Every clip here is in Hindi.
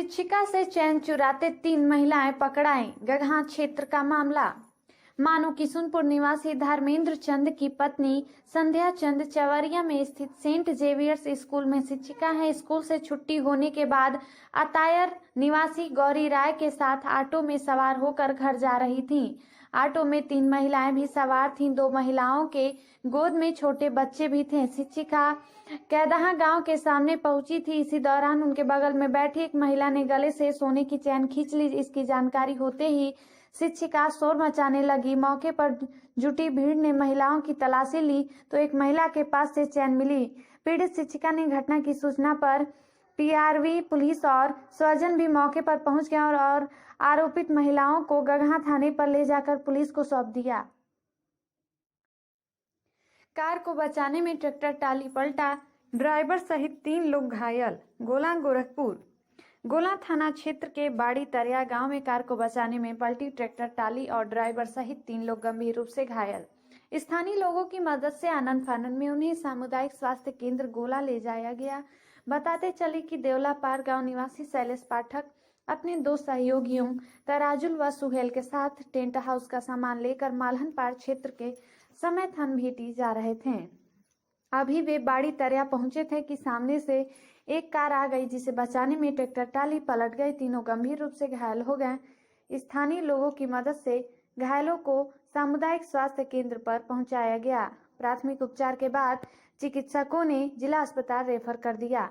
शिक्षिका से चैन चुराते 3 महिलाएं पकड़ाई। गगहा क्षेत्र का मामला। मानो किशुनपुर निवासी धर्मेंद्र चंद की पत्नी संध्या चंद चवरिया में स्थित सेंट जेवियर्स स्कूल में शिक्षिका है। स्कूल से छुट्टी होने के बाद अतायर निवासी गौरी राय के साथ ऑटो में सवार होकर घर जा रही थीं। ऑटो में 3 महिलाएं भी सवार थीं। 2 महिलाओं के गोद में छोटे बच्चे भी थे। शिक्षिका कैदहा गांव के सामने पहुंची थी। इसी दौरान उनके बगल में बैठी एक महिला ने गले से सोने की चैन खींच ली। इसकी जानकारी होते ही शिक्षिका शोर मचाने लगी। मौके पर जुटी भीड़ ने महिलाओं की तलाशी ली तो एक महिला के पास से चैन मिली। पीड़ित शिक्षिका ने घटना की सूचना पर पीआरवी पुलिस और स्वजन भी मौके पर पहुंच गए और आरोपित महिलाओं को गगहा थाने पर ले जाकर पुलिस को सौंप दिया। कार को बचाने में ट्रैक्टर टाली पलटा, ड्राइवर सहित 3 लोग घायल। गोला गोरखपुर। गोला थाना क्षेत्र के बाड़ी तरिया गांव में कार को बचाने में पलटी ट्रैक्टर टाली और ड्राइवर सहित 3 लोग गंभीर रूप से घायल। स्थानीय लोगों की मदद से आनंद फानंद में उन्हें सामुदायिक स्वास्थ्य केंद्र गोला ले जाया गया। बताते चले कि देवलापार गांव निवासी शैलेश पाठक अपने 2 सहयोगियों तराजुल व सुहेल के साथ टेंट हाउस का सामान लेकर मालहन पार क्षेत्र के समय थान भेटी जा रहे थे। अभी वे बाड़ी तरिया पहुंचे थे कि सामने से एक कार आ गई, जिसे बचाने में ट्रैक्टर टाली पलट गई। तीनों गंभीर रूप से घायल हो गए। स्थानीय लोगों की मदद से घायलों को सामुदायिक स्वास्थ्य केंद्र पर पहुंचाया गया। प्राथमिक उपचार के बाद चिकित्सकों ने जिला अस्पताल रेफर कर दिया।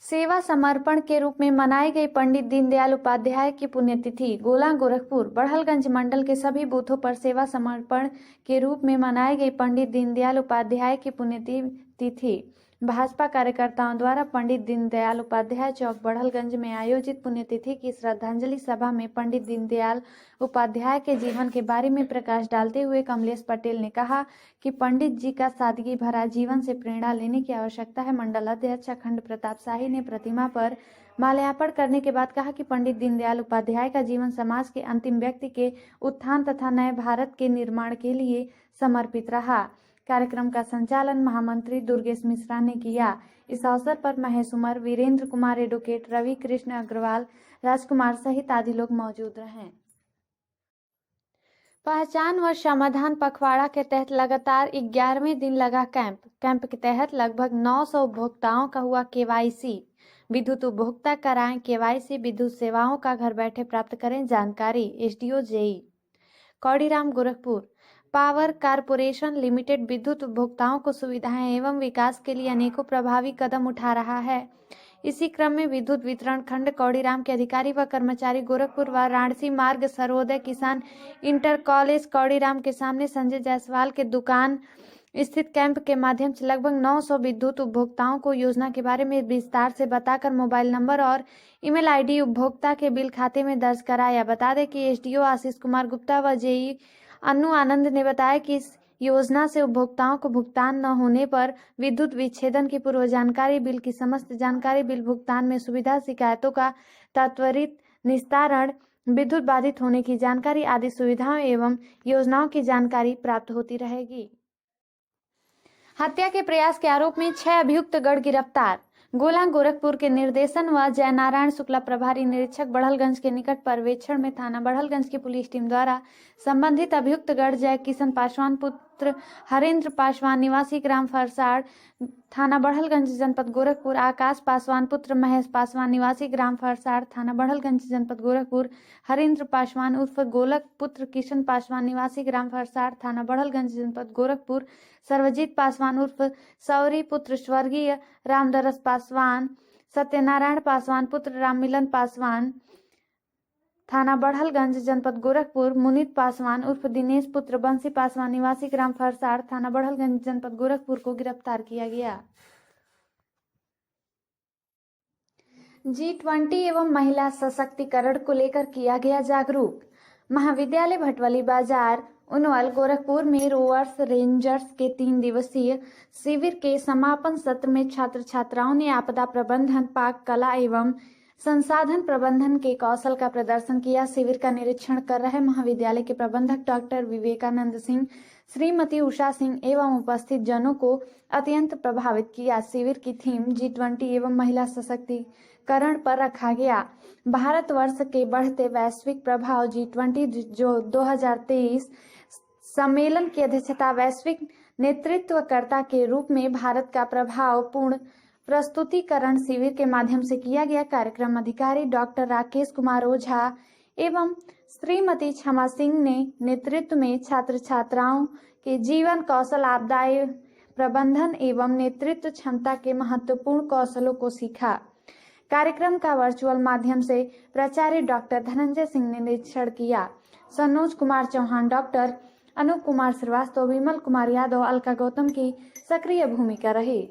सेवा समर्पण के रूप में मनाई गई पंडित दीनदयाल उपाध्याय की पुण्यतिथि। गोला गोरखपुर। बड़हलगंज मंडल के सभी बूथों पर सेवा समर्पण के रूप में मनाई गई पंडित दीनदयाल उपाध्याय की पुण्यतिथि। भाजपा कार्यकर्ताओं द्वारा पंडित दीनदयाल उपाध्याय चौक बड़हलगंज में आयोजित पुण्यतिथि की श्रद्धांजलि सभा में पंडित दीनदयाल उपाध्याय के जीवन के बारे में प्रकाश डालते हुए कमलेश पटेल ने कहा कि पंडित जी का सादगी भरा जीवन से प्रेरणा लेने की आवश्यकता है। मंडल अध्यक्ष अखंड प्रताप शाही ने प्रतिमा पर माल्यार्पण करने के बाद कहा कि पंडित दीनदयाल उपाध्याय का जीवन समाज के अंतिम व्यक्ति के उत्थान तथा नए भारत के निर्माण के लिए समर्पित रहा। कार्यक्रम का संचालन महामंत्री दुर्गेश मिश्रा ने किया। इस अवसर पर महेश उमर, वीरेंद्र कुमार, एडवोकेट रवि कृष्ण अग्रवाल, राजकुमार सहित आदि लोग मौजूद रहे। पहचान व समाधान पखवाड़ा के तहत लगातार 11वें दिन लगा कैंप के तहत लगभग 900 उपभोक्ताओं का हुआ केवाईसी। विद्युत उपभोक्ता कराएं केवाईसी, विद्युत सेवाओं का घर बैठे प्राप्त करें जानकारी। SDO JE. Kauriram Gorakhpur. Power corporation limited विद्युत उपभोक्ताओं को सुविधाएं एवं विकास के लिए अनेकों प्रभावी कदम उठा रहा है। इसी क्रम में विद्युत वितरण खंड कौड़ीराम के अधिकारी व कर्मचारी गोरखपुर व राणसी मार्ग सर्वोदय किसान इंटर कॉलेज कौड़ीराम के सामने संजय जायसवाल के दुकान स्थित कैंप के माध्यम से लगभग 900 विद्युत उपभोक्ताओं को योजना के बारे में विस्तार से बताकर मोबाइल नंबर और ईमेल आईडी उपभोक्ता के बिल खाते में दर्ज कराया। बता दें कि एसडीओ आशीष कुमार गुप्ता व जेई अन्नू आनंद ने बताया कि इस योजना से उपभोक्ताओं को भुगतान न होने पर विद्युत विच्छेदन की पूर्व जानकारी, बिल की समस्त जानकारी, बिल भुगतान में सुविधा, शिकायतों का त्वरित निस्तारण, विद्युत बाधित होने की जानकारी आदि सुविधाओं एवं योजनाओं की जानकारी प्राप्त होती रहेगी। हत्या के प्रयास के आरोप में 6 अभियुक्त गढ़ गिरफ्तार। गोला गोरखपुर के निर्देशन व जयनारायण शुक्ला प्रभारी निरीक्षक बड़हलगंज के निकट पर्यवेक्षण में थाना बड़हलगंज की पुलिस टीम द्वारा संबंधित अभियुक्त गढ़ जय किशन पासवान पुत्र हरेंद्र पासवान निवासी ग्राम फरसाड़ थाना बड़हलगंज जनपद गोरखपुर, आकाश पासवान पुत्र महेश पासवान निवासी ग्राम फरसाड़ थाना बड़हलगंज जनपद गोरखपुर, हरेंद्र पासवान उर्फ गोलक पुत्र किशन पासवान निवासी ग्राम फरसाड़ थाना बड़हलगंज जनपद गोरखपुर, सर्वजीत पासवान उर्फ सौरी पुत्र स्वर्गीय रामदरस पासवान, सत्यनारायण पासवान पुत्र राममिलन पासवान थाना बड़हलगंज जनपद गोरखपुर, मुनीत पासवान उर्फ दिनेश पुत्र बंसी पासवान निवासी ग्राम फरसाड़ थाना बड़हलगंज जनपद गोरखपुर को गिरफ्तार किया गया। G20 एवं महिला सशक्तिकरण को लेकर किया गया जागरूक। महाविद्यालय भटवली बाजार उनवल गोरखपुर में रोवर्स रेंजर्स के 3 दिवसीय शिविर के समापन सत्र में छात्र छात्राओं ने आपदा प्रबंधन, पाक कला एवं संसाधन प्रबंधन के कौशल का प्रदर्शन किया। शिविर का निरीक्षण कर रहे महाविद्यालय के प्रबंधक डॉक्टर विवेकानंद सिंह, श्रीमती उषा सिंह एवं उपस्थित जनों को अत्यंत प्रभावित किया। शिविर की थीम G20 एवं महिला सशक्तिकरण पर रखा गया। भारतवर्ष के बढ़ते वैश्विक प्रभाव G20 जो 2023 सम्मेलन की अध्यक्षता वैश्विक नेतृत्वकर्ता के रूप में भारत का प्रभावपूर्ण प्रस्तुतिकरण शिविर के माध्यम से किया गया। कार्यक्रम अधिकारी डॉक्टर राकेश कुमार ओझा एवं श्रीमती क्षमा सिंह ने नेतृत्व में छात्र छात्राओं के जीवन कौशल, आपदाएं प्रबंधन एवं नेतृत्व क्षमता के महत्वपूर्ण कौशलों को सीखा। कार्यक्रम का वर्चुअल माध्यम से प्राचार्य डॉक्टर धनंजय सिंह ने निरीक्षण किया। सनोज कुमार चौहान, डॉक्टर अनूप कुमार श्रीवास्तव, विमल कुमार यादव, अलका गौतम की सक्रिय भूमिका रही।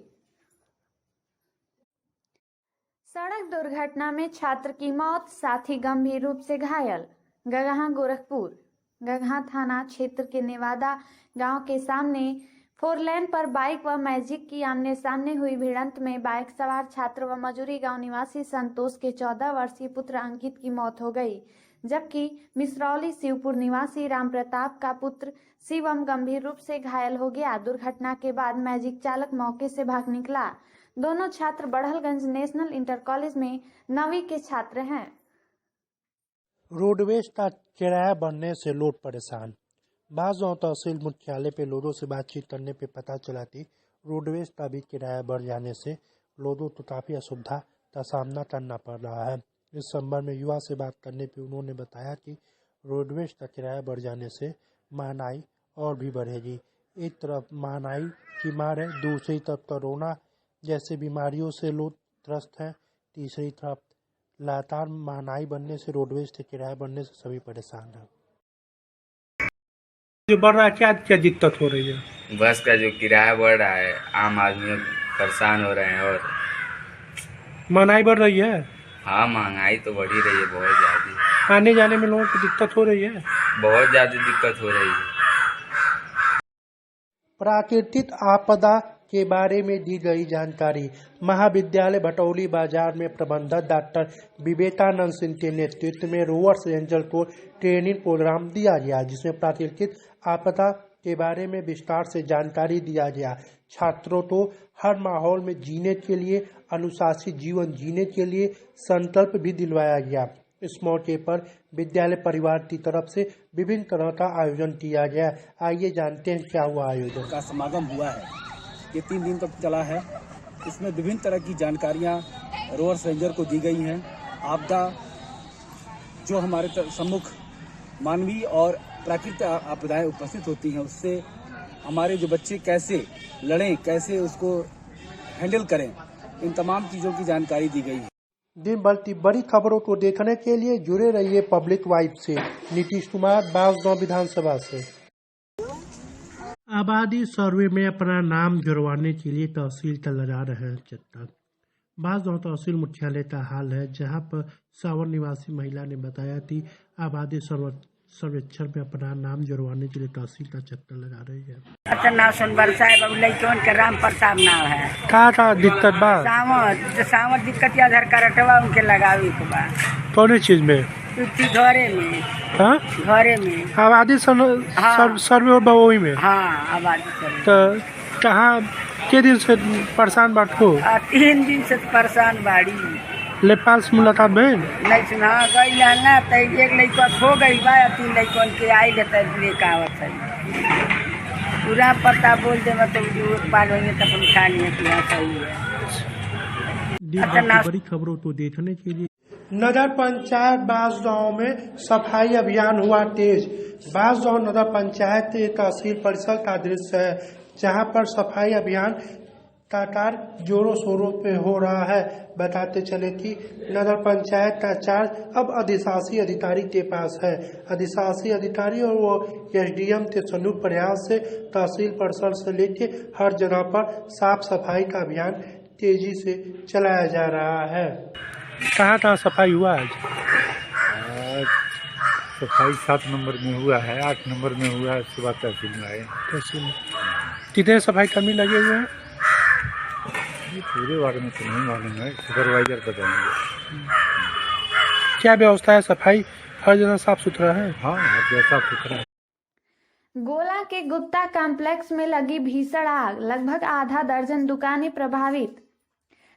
सड़क दुर्घटना में छात्र की मौत, साथी गंभीर रूप से घायल। गगहा गोरखपुर गगहा थाना क्षेत्र के नेवादा गांव के सामने 4 लेन पर बाइक व मैजिक की आमने सामने हुई भिड़ंत में बाइक सवार छात्र व मजूरी गांव निवासी संतोष के 14 वर्षीय पुत्र अंकित की मौत हो गई, जबकि मिसरौली शिवपुर निवासी राम प्रताप का पुत्र शिवम गंभीर रूप से घायल हो गया। दुर्घटना के बाद मैजिक चालक मौके से भाग निकला। दोनों छात्र बड़हलगंज नेशनल इंटर कॉलेज में 9वीं के छात्र हैं। रोडवेज का किराया बढ़ने से लोग परेशान। बाज़ तहसील मुख्यालय पे लोगों से बातचीत करने पे पता चला कि रोडवेज का भी किराया बढ़ जाने से लोगों को काफ़ी असुविधा का सामना करना पड़ रहा है। इस संबंध में युवा से बात करने पे उन्होंने बताया कि रोडवेज का किराया बढ़ जाने से महंगाई और भी बढ़ेगी। एक तरफ महंगाई की मार है, दूसरी तरफ कोरोना जैसे बीमारियों से लोग त्रस्त हैं, तीसरी तरफ लगातार महंगाई बढ़ने से रोडवेज के किराया बढ़ने से सभी परेशान हैं। जो बढ़ रहा है, क्या दिक्कत हो रही है? बस का जो किराया बढ़ रहा है, आम आदमी परेशान हो रहे हैं। और महंगाई बढ़ रही है। हाँ, महंगाई तो बढ़ ही रही है, बहुत ज्यादा। आने जाने में लोगों को दिक्कत हो रही है, बहुत ज्यादा दिक्कत हो रही है। प्राकृतिक आपदा के बारे में दी गई जानकारी। महाविद्यालय भटौली बाजार में प्रबंधक डॉक्टर विवेकानंद सिंह के नेतृत्व में रोवर्स रेंजर को ट्रेनिंग प्रोग्राम दिया गया, जिसमें प्राकृतिक आपदा के बारे में विस्तार से जानकारी दिया गया। छात्रों को हर माहौल में जीने के लिए, अनुशासित जीवन जीने के लिए संकल्प भी दिलवाया गया। इस मौके पर विद्यालय परिवार की तरफ से विभिन्न तरह का आयोजन किया गया। आइए जानते हैं क्या हुआ आयोजन का समागम हुआ है। ये 3 दिन तक चला है। इसमें विभिन्न तरह की जानकारियां रोवर्स रेंजर को दी गई हैं। आपदा जो हमारे सम्मुख मानवीय और प्राकृतिक आपदाएं उपस्थित होती हैं, उससे हमारे जो बच्चे कैसे लड़ें, कैसे उसको हैंडल करें, इन तमाम चीज़ों की जानकारी दी गई है। दिन भर की बड़ी खबरों को देखने के लिए जुड़े रहिए पब्लिक वाइब से। नीतीश कुमार, बांसगांव विधानसभा से। आबादी सर्वे में अपना नाम जुड़वाने के लिए तहसील का लगा रहे हैं चक्कर। बांसगांव तहसील मुख्यालय का हाल है, जहां पर सावर निवासी महिला ने बताया कि आबादी सर्वेक्षण में अपना नाम जुड़वाने के लिए तहसील का चक्कर लगा रही है। अच्छा, नाम सुनबर साहब लड़कन के राम प्रताप नाम है। का दिक्कत बा? सावर दिक्कत या आधार कार्डवा उनके लगावे के बा। कौन चीज में? घरे में। हाँ, घरे में आबादी सर्वे और वही में। हाँ, आबादी सर्वे। तो कहाँ के दिन से परेशान बात हो? 3 दिन से परेशान बाड़ी। लेपाल से मुलाकात भइल? नहीं सुना गई ना, तो एक लड़का हो गई बा, 3 लड़कन के आई लेकर आवत है। पूरा पता बोल दे तो पाल होंगे तो अपन खा लिए कि हाँ सही है। बड़ी खबरों को देखने के लिए नगर पंचायत बांसगांव में सफाई अभियान हुआ तेज। बांसगांव नगर पंचायत तहसील परिषद का दृश्य है, जहां पर सफाई अभियान का कार्य जोरों शोरों पे हो रहा है। बताते चले कि नगर पंचायत का चार्ज अब अधिशासी अधिकारी के पास है। अधिशासी अधिकारी और वो एसडीएम के संयुक्त प्रयास से तहसील परिसर से लेके हर जगह पर साफ सफाई का अभियान तेजी से चलाया जा रहा है। कहाँ सफाई हुआ आज? सफाई 7 नंबर में हुआ है, 8 नंबर में हुआ है, सुबह तहसील में आए। तहसील कितने सफाई कर्मी लगे हुए हैं? पूरे बारे में तो नहीं मालूम है, सुपरवाइजर बताएंगे। क्या व्यवस्था है? सफाई हर जगह साफ सुथरा है? हाँ हर जगह साफ सुथरा है। गोला के गुप्ता कॉम्प्लेक्स में लगी भीषण आग, लगभग आधा दर्जन दुकानें प्रभावित।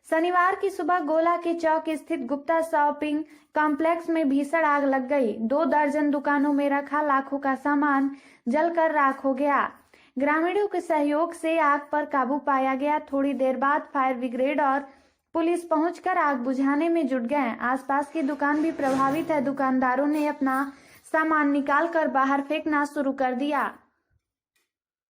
शनिवार की सुबह गोला के चौक स्थित गुप्ता शॉपिंग कॉम्प्लेक्स में भीषण आग लग गई। 2 दर्जन दुकानों में रखा लाखों का सामान जलकर राख हो गया। ग्रामीणों के सहयोग से आग पर काबू पाया गया। थोड़ी देर बाद फायर ब्रिगेड और पुलिस पहुंचकर आग बुझाने में जुट गए। आसपास की दुकान भी प्रभावित है। दुकानदारों ने अपना सामान निकालकर बाहर फेंकना शुरू कर दिया।